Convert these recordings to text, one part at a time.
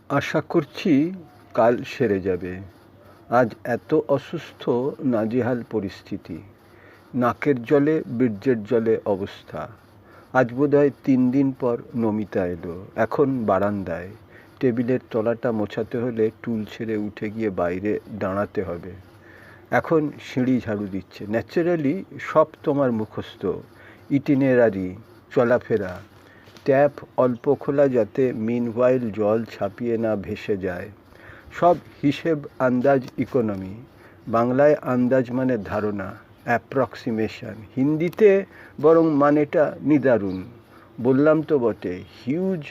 আশা করছি কাল সেরে যাবে। আজ এত অসুস্থ, নাজেহাল পরিস্থিতি। নাকের জলে বীর্যের জলে অবস্থা। আজ বোধহয় 3 দিন পর নমিতা এলো। এখন বারান্দায়। টেবিলের তলাটা মোছাতে হলে টুল ছেড়ে উঠে গিয়ে বাইরে দাঁড়াতে হবে। এখন সিঁড়ি ঝাড়ু দিচ্ছে। ন্যাচারালি সব তোমার মুখস্থ। ইটিনেরারি, চলাফেরা। ট্যাপ অল্প খোলা যাতে মিনওয়াইল জল ছাপিয়ে না ভেসে যায়। সব হিসেব আন্দাজ ইকোনমি। বাংলায় আন্দাজ মানে ধারণা, অ্যাপ্রক্সিমেশন। হিন্দিতে বরং মানেটা নিদারুণ। বললাম তো বটে, হিউজ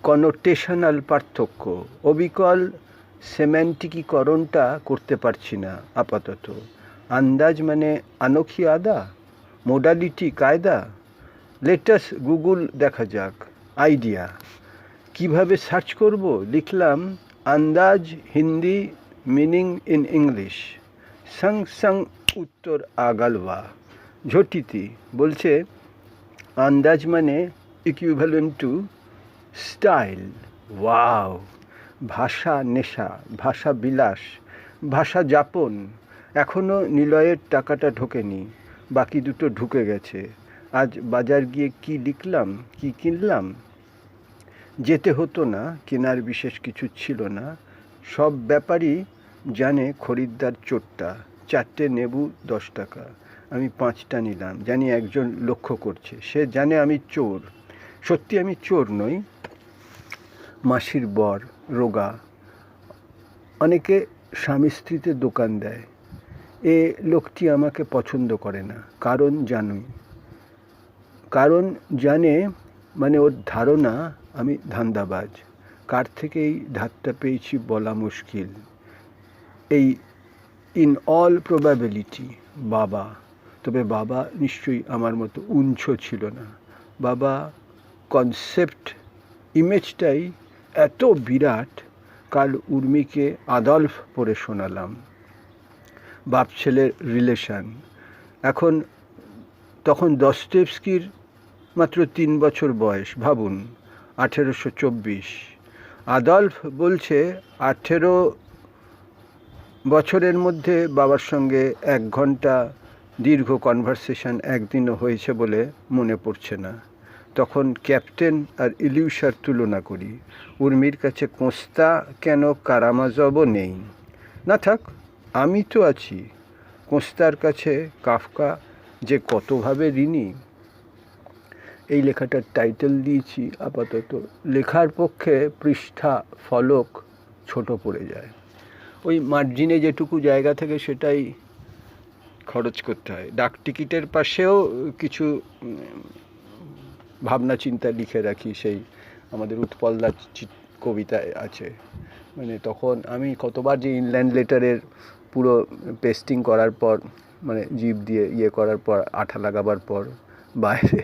কনোটেশনাল পার্থক্য। অবিকল সেম্যান্টিকীকরণটা করতে পারছি না আপাতত। আন্দাজ মানে আনোখি আদা, মোডালিটি কায়দা। লেটাস গুগল দেখা যাক। আইডিয়া কিভাবে সার্চ করব? লিখলাম আন্দাজ Hindi, meaning in English. Song song উত্তর আগালওয়া। ঝটিতি বলছে আন্দাজ মানে ইকুইভ্যালেন্ট টু স্টাইল। ওয়াও! ভাষা নেশা, ভাষা বিলাস, ভাষা যাপন। এখনও নিলয়ের টাকাটা ঢোকেনি, বাকি দুটো ঢুকে গেছে। আজ বাজার গিয়ে কি লিখলাম, কি কিনলাম? যেতে হতো না, কেনার বিশেষ কিছু ছিল না। সব ব্যাপারই জানে খরিদ্দার চোরটা। 4টে নেবু 10 টাকা, আমি 5টা নিলাম। জানি একজন লক্ষ্য করছে, সে জানে আমি চোর। সত্যি আমি চোর নই। মাসির বর, রোগা। অনেকে স্বামী স্ত্রীতে দোকান দেয়। এ লোকটি আমাকে পছন্দ করে না, কারণ জানে মানে ওর ধারণা আমি ধান্দাবাজ। কার থেকে এই ধারটা পেয়েছি বলা মুশকিল। এই ইন অল প্রবাবিলিটি বাবা। তবে বাবা নিশ্চয়ই আমার মতো উঞ্চ ছিল না। বাবা কনসেপ্ট, ইমেজটাই এত বিরাট। কাল উর্মিকে আদলফ পড়ে শোনালাম। বাপ ছেলের রিলেশান। তখন দস্তয়েভস্কির মাত্র 3 বছর বয়স। ভাবুন, 1824। আদলফ বলছে 18 বছরের মধ্যে বাবার সঙ্গে 1 ঘন্টা দীর্ঘ কনভারসেশন একদিনও হয়েছে বলে মনে পড়ছে না। তখন ক্যাপ্টেন আর ইলিউশার তুলনা করি। উর্মির কাছে কোস্তা কেন, কারামাজবও নেই। না থাক, আমি তো আছি। কোস্তার কাছে কাফকা যে কতভাবে ঋণী। এই লেখাটার টাইটেল দিয়েছি আপাতত। লেখার পক্ষে পৃষ্ঠা ফলক ছোট পড়ে যায়। ওই মার্জিনে যেটুকু জায়গা থেকে সেটাই খরচ করতে হয়। ডাক টিকিটের পাশেও কিছু ভাবনা চিন্তা লিখে রাখি। সেই আমাদের উৎপলদার কবিতায় আছে। মানে তখন আমি কতবার যে ইনল্যান্ড লেটারের পুরো পেস্টিং করার পর, মানে জিভ দিয়ে ইয়ে করার পর, আঠা লাগাবার পর বাইরে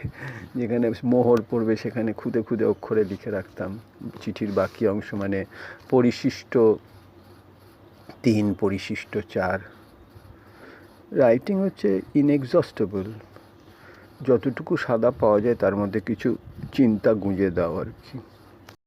যেখানে মোহর পড়বে সেখানে খুদে খুদে অক্ষরে লিখে রাখতাম চিঠির বাকি অংশ। মানে পরিশিষ্ট 3, পরিশিষ্ট 4। রাইটিং হচ্ছে ইনএক্সস্টেবল। যতটুকু সাদা পাওয়া যায় তার মধ্যে কিছু চিন্তা গুঁজে দাও আর কি।